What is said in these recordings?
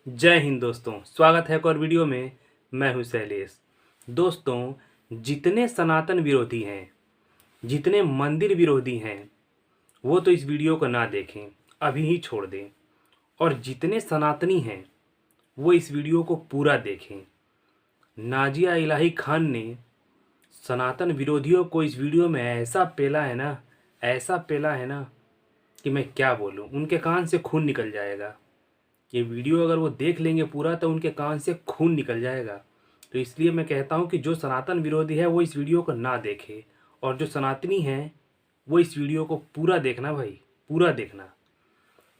जय हिंद दोस्तों, स्वागत है एक और वीडियो में। मैं हूं शैलेश। दोस्तों, जितने सनातन विरोधी हैं, जितने मंदिर विरोधी हैं, वो तो इस वीडियो को ना देखें, अभी ही छोड़ दें। और जितने सनातनी हैं, वो इस वीडियो को पूरा देखें। नाजिया इलाही खान ने सनातन विरोधियों को इस वीडियो में ऐसा पेला है ना, ऐसा पेला है ना कि मैं क्या बोलूं। उनके कान से खून निकल जाएगा। ये वीडियो अगर वो देख लेंगे पूरा तो उनके कान से खून निकल जाएगा। तो इसलिए मैं कहता हूँ कि जो सनातन विरोधी है वो इस वीडियो को ना देखे, और जो सनातनी है वो इस वीडियो को पूरा देखना भाई, पूरा देखना।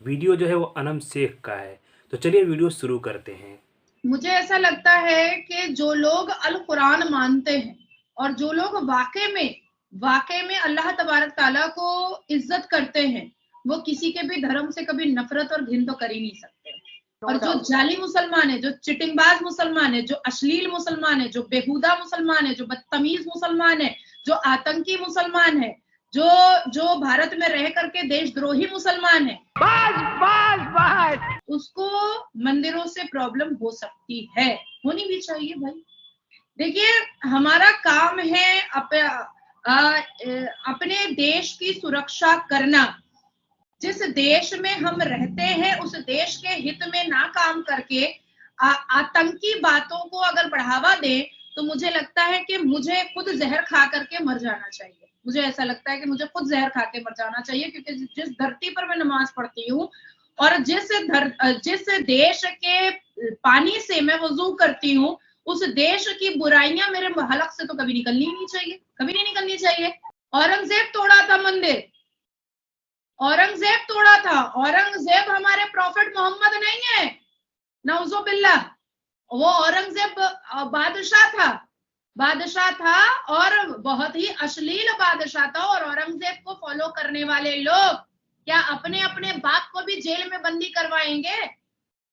वीडियो जो है वो अनम शेख का है। तो चलिए वीडियो शुरू करते हैं। मुझे ऐसा लगता है कि जो लोग अल कुरान मानते हैं और जो लोग वाकई में अल्लाह तबारक ताला को इज्जत करते हैं, वो किसी के भी धर्म से कभी नफरत और घिन तो कर ही नहीं सकते। और जो जाली मुसलमान है, जो चिटिंगबाज मुसलमान है, जो अश्लील मुसलमान है, जो बेहुदा मुसलमान है, जो बदतमीज मुसलमान है, जो आतंकी मुसलमान है, जो जो भारत में रह करके देशद्रोही मुसलमान है, उसको मंदिरों से प्रॉब्लम हो सकती है, होनी भी चाहिए भाई। देखिए, हमारा काम है अपने देश की सुरक्षा करना। जिस देश में हम रहते हैं उस देश के हित में ना काम करके आतंकी बातों को अगर बढ़ावा दे, तो मुझे लगता है कि मुझे खुद जहर खा करके मर जाना चाहिए। मुझे ऐसा लगता है कि मुझे खुद जहर खा के मर जाना चाहिए, क्योंकि जिस धरती पर मैं नमाज पढ़ती हूँ और जिस देश के पानी से मैं वजू करती हूँ, उस देश की बुराइयां मेरे हलक से तो कभी निकलनी ही नहीं चाहिए, कभी नहीं निकलनी चाहिए। औरंगजेब तोड़ा था मंदिर, औरंगजेब तोड़ा था। औरंगजेब हमारे प्रॉफिट मोहम्मद नहीं है, नौजुबिल्लाह। वो औरंगजेब बादशाह था और बहुत ही अश्लील बादशाह था। और औरंगजेब को फॉलो करने वाले लोग क्या अपने अपने बाप को भी जेल में बंदी करवाएंगे?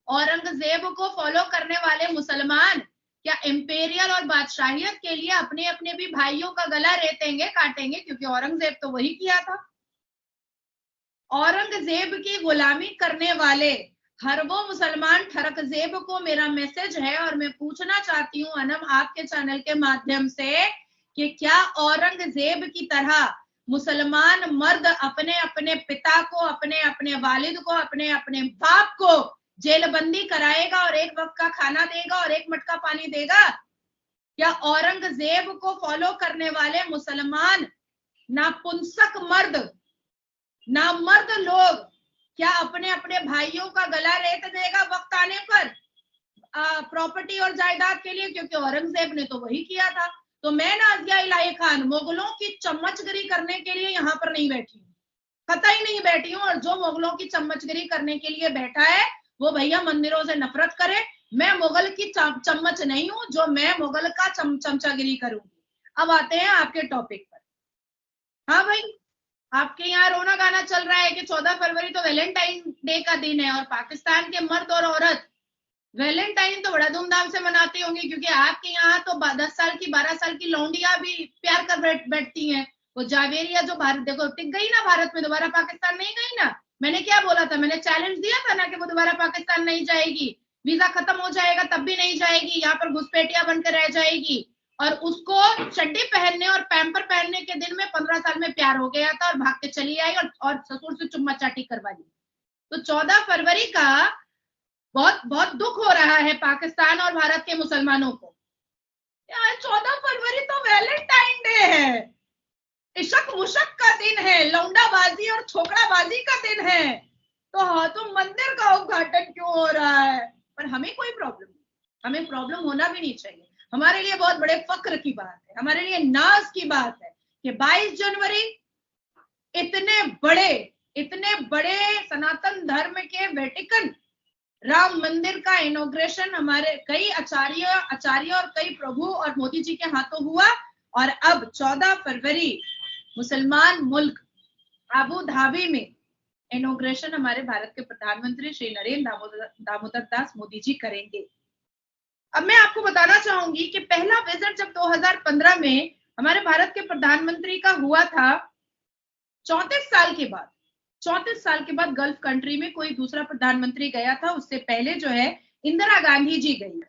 औरंगजेब को फॉलो करने वाले मुसलमान क्या इंपेरियल और बादशाहियत के लिए अपने अपने भी भाइयों का गला रेतेंगे, काटेंगे? क्योंकि औरंगजेब तो वही किया था। औरंगजेब की गुलामी करने वाले हर वो मुसलमान ठरकजेब को मेरा मैसेज है, और मैं पूछना चाहती हूँ अनम आपके चैनल के माध्यम से कि क्या औरंगजेब की तरह मुसलमान मर्द अपने अपने पिता को, अपने अपने वालिद को, अपने अपने बाप को जेलबंदी कराएगा और एक वक्त का खाना देगा और एक मटका पानी देगा? क्या औरंगजेब को फॉलो करने वाले मुसलमान नापुंसक मर्द, नामर्द लोग क्या अपने अपने भाइयों का गला रेत देगा वक्त आने पर प्रॉपर्टी और जायदाद के लिए? क्योंकि औरंगजेब ने तो वही किया था। तो मैं नाजिया इलाही खान मुगलों की चम्मचगिरी करने के लिए यहाँ पर नहीं बैठी हूँ, कतई नहीं बैठी हूँ। और जो मुगलों की चम्मचगिरी करने के लिए बैठा है वो भैया मंदिरों से नफरत करे। मैं मुगल की चम्मच नहीं हूँ जो मैं मुगल का चमचागिरी करूंगी। अब आते हैं आपके टॉपिक पर। हाँ भाई, आपके यहाँ रोना गाना चल रहा है कि 14 फरवरी तो वैलेंटाइन डे का दिन है, और पाकिस्तान के मर्द और औरत वैलेंटाइन तो बड़ा धूमधाम से मनाते होंगे, क्योंकि आपके यहाँ तो 10 साल की 12 साल की लौंडियां भी प्यार कर बैठती हैं। वो जावेरिया जो भारत, देखो टिक गई ना भारत में, दोबारा पाकिस्तान नहीं गई ना। मैंने क्या बोला था? मैंने चैलेंज दिया था ना कि वो दोबारा पाकिस्तान नहीं जाएगी, वीजा खत्म हो जाएगा तब भी नहीं जाएगी, यहाँ पर घुसपैठिया बनकर रह जाएगी। और उसको चड्डी पहनने और पैम्पर पहनने के दिन में 15 साल में प्यार हो गया था और भाग के चली आई और ससुर से चुम्मा चाटी करवा ली। तो 14 फरवरी का बहुत बहुत दुख हो रहा है पाकिस्तान और भारत के मुसलमानों को। यार 14 फरवरी तो वैलेंटाइन डे है, इशक मुशक का दिन है, लौंडाबाजी और छोकराबाजी का दिन है। तो हाँ, तो मंदिर का उद्घाटन क्यों हो रहा है? पर हमें कोई प्रॉब्लम नहीं, हमें प्रॉब्लम होना भी नहीं चाहिए। हमारे लिए बहुत बड़े फक्र की बात है, हमारे लिए नाज की बात है कि 22 जनवरी इतने बड़े सनातन धर्म के वेटिकन राम मंदिर का इनॉग्रेशन हमारे कई आचार्य और कई प्रभु और मोदी जी के हाथों हुआ। और अब 14 फरवरी मुसलमान मुल्क अबू धाबी में इनॉग्रेशन हमारे भारत के प्रधानमंत्री श्री नरेंद्र दामोदर दास मोदी जी करेंगे। अब मैं आपको बताना चाहूंगी कि पहला विजिट जब 2015 में हमारे भारत के प्रधानमंत्री का हुआ था, 34 साल के बाद गल्फ कंट्री में कोई दूसरा प्रधानमंत्री गया था। उससे पहले जो है इंदिरा गांधी जी गई,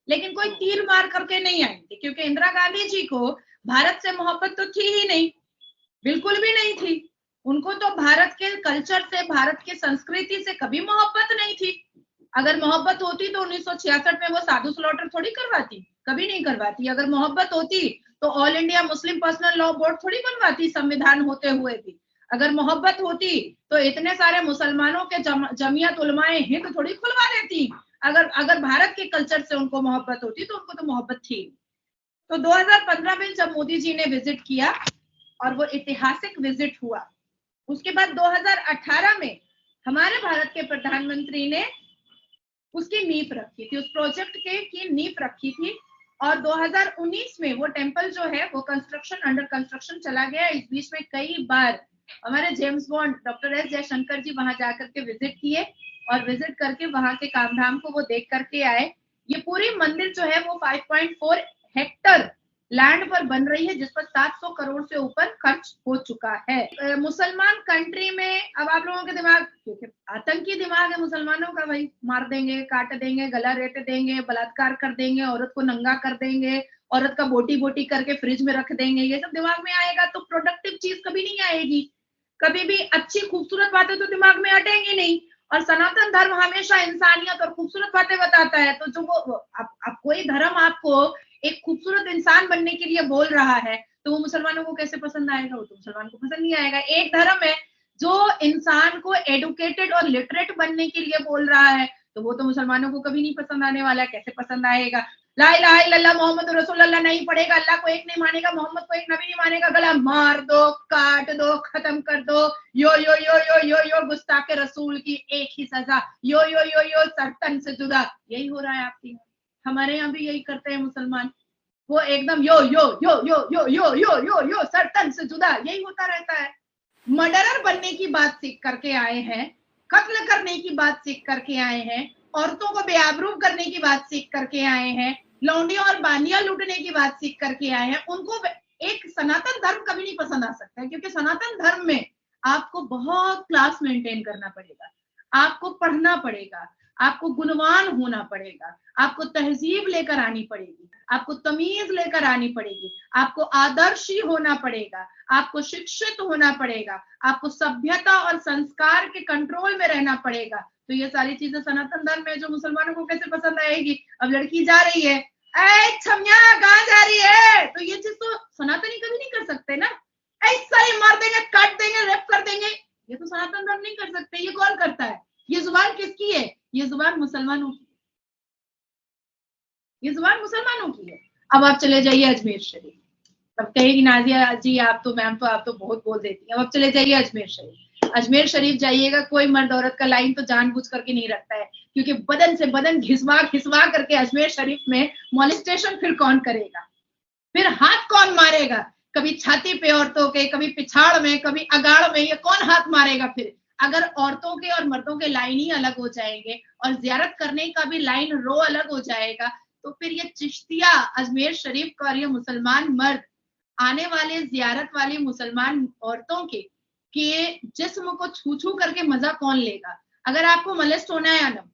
लेकिन कोई तीर मार करके नहीं आई थी, क्योंकि इंदिरा गांधी जी को भारत से मोहब्बत तो थी ही नहीं, बिल्कुल भी नहीं थी। उनको तो भारत के कल्चर से, भारत की संस्कृति से कभी मोहब्बत नहीं थी। अगर मोहब्बत होती तो 1966 में वो साधु स्लॉटर थोड़ी करवाती, कभी नहीं करवाती। अगर मोहब्बत होती तो all India Muslim personal law board थोड़ी बनवाती, संविधान होते हुए भी। अगर मोहब्बत होती तो इतने सारे मुसलमानों के जमियत उलमाए हिंद थोड़ी खुलवा देती। अगर भारत के कल्चर से उनको मोहब्बत होती तो उनको तो मोहब्बत थी। तो 2015 में जब मोदी जी ने विजिट किया और वो ऐतिहासिक विजिट हुआ, उसके बाद 2018 में हमारे भारत के प्रधानमंत्री ने उसकी नींव रखी थी, उस प्रोजेक्ट की नींव रखी थी। और 2019 में वो टेम्पल जो है वो अंडर कंस्ट्रक्शन चला गया। इस बीच में कई बार हमारे James Bond doctor S Jaishankar ji वहां जाकर के विजिट किए और विजिट करके वहां के काम धाम को वो देख करके आए। ये पूरी मंदिर जो है वो 5.4 हेक्टर लैंड पर बन रही है, जिस पर 700 करोड़ से ऊपर खर्च हो चुका है। मुसलमान कंट्री में अब आप लोगों के दिमाग, क्योंकि आतंकी दिमाग है मुसलमानों का, भाई मार देंगे, काट देंगे, गला रेत देंगे, बलात्कार कर देंगे, औरत को नंगा कर देंगे, औरत का बोटी बोटी करके फ्रिज में रख देंगे, ये सब दिमाग में आएगा तो प्रोडक्टिव चीज कभी नहीं आएगी। कभी भी अच्छी खूबसूरत बातें तो दिमाग में हटेंगी नहीं। और सनातन धर्म हमेशा इंसानियत और खूबसूरत बातें बताता है। तो जो वो अब कोई धर्म आपको एक खूबसूरत इंसान बनने के लिए बोल रहा है तो वो मुसलमानों को कैसे पसंद आएगा? वो तो मुसलमान को पसंद नहीं आएगा। एक धर्म है जो इंसान को एडुकेटेड और लिटरेट बनने के लिए बोल रहा है तो वो तो मुसलमानों को कभी नहीं पसंद आने वाला है। कैसे पसंद आएगा? ला इलाहा इल्लल्लाह मोहम्मद रसूलुल्लाह नहीं पढ़ेगा, अल्लाह को एक नहीं मानेगा, मोहम्मद को एक नबी नहीं मानेगा, गला मार दो, काट दो, खत्म कर दो। यो यो यो यो यो यो गुस्ताखे रसूल की एक ही सजा, यो यो यो यो सरतन से जुदा। यही हो रहा है आपके यहाँ। हमारे यहाँ भी यही करते हैं मुसलमान। वो एकदम यो यो यो यो यो यो यो यो यो सरतन से जुदा, यही होता रहता है। मर्डरर बनने की बात सीख करके आए हैं, कत्ल करने की बात सीख करके आए हैं, औरतों को बेआबरू करने की बात सीख करके आए हैं, लौंडियों और बांडियां लूटने की बात सीख करके आए हैं। उनको एक सनातन धर्म कभी नहीं पसंद आ सकता है, क्योंकि सनातन धर्म में आपको बहुत क्लास मेंटेन करना पड़ेगा, आपको पढ़ना पड़ेगा, आपको गुणवान होना पड़ेगा, आपको तहजीब लेकर आनी पड़ेगी, आपको तमीज लेकर आनी पड़ेगी, आपको आदर्शी होना पड़ेगा, आपको शिक्षित होना पड़ेगा, आपको सभ्यता और संस्कार के कंट्रोल में रहना पड़ेगा। तो ये सारी चीजें सनातन धर्म में, जो मुसलमानों को कैसे पसंद आएगी? अब लड़की जा रही है, ऐ छमिया कहाँ जा रही है, तो ये चीज तो सनातनी कभी नहीं कर सकते ना। ऐसा ही मार देंगे, काट देंगे, रेप कर देंगे, ये तो सनातन धर्म नहीं कर सकते। ये कौन करता है? ये जुबान किसकी है? ये जुबान मुसलमानों की, ये जुबान मुसलमानों की है। अब आप चले जाइए अजमेर शरीफ, तब कहेगी नाजिया जी आप तो मैम तो आप तो बहुत बोल देती हैं। अब चले जाइए अजमेर शरीफ, अजमेर शरीफ जाइएगा, कोई मर्द औरत का लाइन तो जानबूझ करके नहीं रखता है, क्योंकि बदन से बदन घिसवा घिसवा करके अजमेर शरीफ में मॉलेस्टेशन फिर कौन करेगा? फिर हाथ कौन मारेगा? कभी छाती पे औरतों के, कभी पिछाड़ में, कभी अगाड़ में, ये कौन हाथ मारेगा? फिर अगर औरतों के और मर्दों के लाइन ही अलग हो जाएंगे और जियारत करने का भी लाइन रो अलग हो जाएगा, तो फिर ये चिश्तिया अजमेर शरीफ का और ये मुसलमान मर्द आने वाले जियारत वाली मुसलमान औरतों के जिस्म को छू छू करके मजा कौन लेगा? अगर आपको मलेस्ट होना है आलम,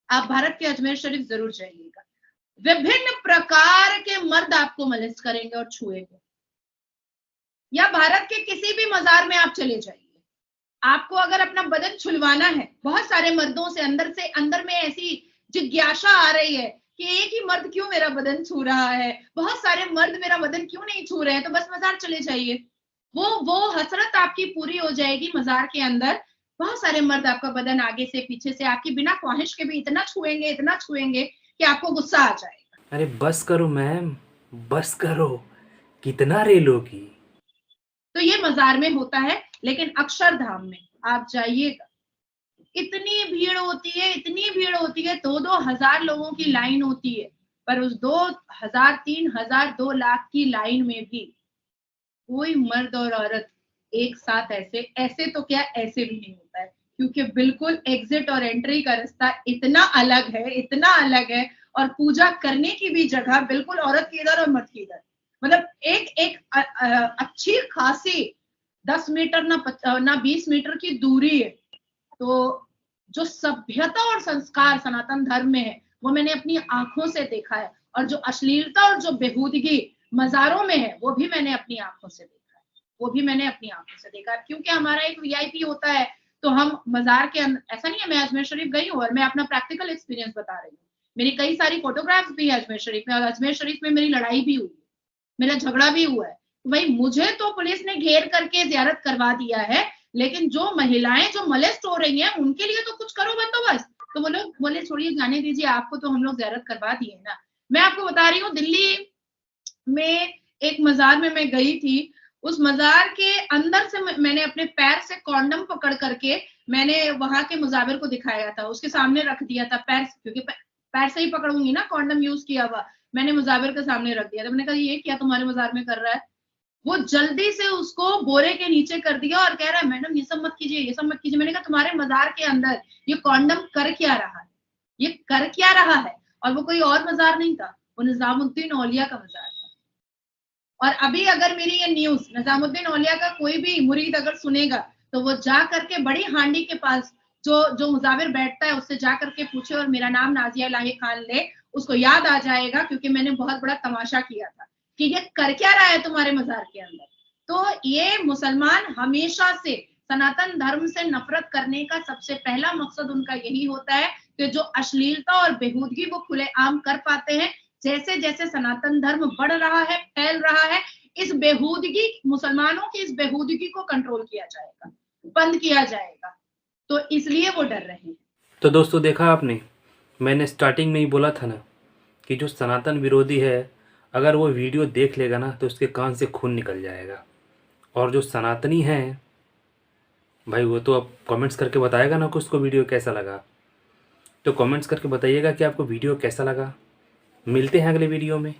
आप भारत के अजमेर शरीफ जरूर जाइएगा। विभिन्न प्रकार के मर्द आपको मलेस्ट करेंगे और छुएंगे। या भारत के किसी भी मजार में आप चले जाइए, आपको अगर अपना बदन छुलवाना है, बहुत सारे मर्दों से अंदर में ऐसी जिज्ञासा आ रही है कि एक ही मर्द क्यों मेरा बदन छू रहा है, बहुत सारे मर्द मेरा बदन क्यों नहीं छू रहे हैं, तो बस मजार चले जाइए। वो हसरत आपकी पूरी हो जाएगी। मजार के अंदर बहुत सारे मर्द आपका बदन आगे से पीछे से आपकी बिना ख्वाहिश के भी इतना छुएंगे कि आपको गुस्सा आ जाएगा। अरे बस करो मैम, बस करो, कितना रेलोगी? तो ये मजार में होता है, लेकिन अक्षरधाम में आप जाइएगा, इतनी भीड़ होती है, इतनी भीड़ होती है, 2-2 हजार लोगों की लाइन होती है। पर उस 2,000, 3,000, 2 लाख की लाइन में भी कोई मर्द और औरत एक साथ ऐसे तो क्या ऐसे भी नहीं होता है, क्योंकि बिल्कुल एग्जिट और एंट्री का रास्ता इतना अलग है और पूजा करने की भी जगह बिल्कुल औरत की इधर और मर्द की इधर। मतलब एक अच्छी खासी 10 मीटर ना 20 मीटर की दूरी है। तो जो सभ्यता और संस्कार सनातन धर्म में है वो मैंने अपनी आंखों से देखा है, और जो अश्लीलता और जो बेहूदगी मज़ारों में है वो भी मैंने अपनी आंखों से देखा है, वो भी मैंने अपनी आंखों से देखा है। क्योंकि हमारा एक वीआईपी होता है, तो हम मज़ार के ऐसा नहीं है, मैं अजमेर शरीफ गई हूँ और मैं अपना प्रैक्टिकल एक्सपीरियंस बता रही हूँ। मेरी कई सारी फोटोग्राफ्स भी है अजमेर शरीफ में, और अजमेर शरीफ में मेरी लड़ाई भी हुई है, मेरा झगड़ा भी हुआ है। भाई मुझे तो पुलिस ने घेर करके ज़ियारत करवा दिया है, लेकिन जो महिलाएं जो मोलेस्ट हो रही हैं उनके लिए तो कुछ करो बंदोबस्त। तो वो लोग बोले छोड़िए जाने दीजिए, आपको तो हम लोग ज़ियारत करवा दिए ना। मैं आपको बता रही हूँ, दिल्ली में एक मज़ार में मैं गई थी, उस मज़ार के अंदर से मैंने अपने पैर से कॉन्डम पकड़ करके मैंने वहां के मुजाविर को दिखाया था, उसके सामने रख दिया था पैर, क्योंकि पैर से ही पकड़ूंगी ना, कॉन्डम यूज किया हुआ, मैंने मुजाविर के सामने रख दिया था। मैंने कहा ये क्या तुम्हारे मज़ार में कर रहा है? वो जल्दी से उसको बोरे के नीचे कर दिया और कह रहा है मैडम ये सब मत कीजिए, ये सब मत कीजिए। मैंने कहा तुम्हारे मज़ार के अंदर ये कॉन्डम कर क्या रहा है, ये कर क्या रहा है? और वो कोई और मज़ार नहीं था, वो निजामुद्दीन औलिया का मज़ार था। और अभी अगर मेरी ये न्यूज निजामुद्दीन औलिया का कोई भी मुरीद अगर सुनेगा, तो वो जा करके बड़ी हांडी के पास जो मुजाविर बैठता है उससे जा करके पूछे और मेरा नाम नाजिया इलाही खान ले, उसको याद आ जाएगा, क्योंकि मैंने बहुत बड़ा तमाशा किया था कि ये कर क्या रहा है तुम्हारे मज़ार के अंदर। तो ये मुसलमान हमेशा से सनातन धर्म से नफरत करने का सबसे पहला मकसद उनका यही होता है कि जो अश्लीलता और बेहूदगी वो खुलेआम कर पाते हैं। जैसे जैसे सनातन धर्म बढ़ रहा है, फैल रहा है, इस बेहूदगी, मुसलमानों की इस बेहूदगी को कंट्रोल किया जाएगा, बंद किया जाएगा, तो इसलिए वो डर रहे हैं। तो दोस्तों देखा आपने, मैंने स्टार्टिंग में ही बोला था ना कि जो सनातन विरोधी है, अगर वो वीडियो देख लेगा ना तो उसके कान से खून निकल जाएगा। और जो सनातनी हैं भाई, वो तो अब कमेंट्स करके बताएगा ना कि उसको वीडियो कैसा लगा। तो कमेंट्स करके बताइएगा कि आपको वीडियो कैसा लगा। मिलते हैं अगले वीडियो में।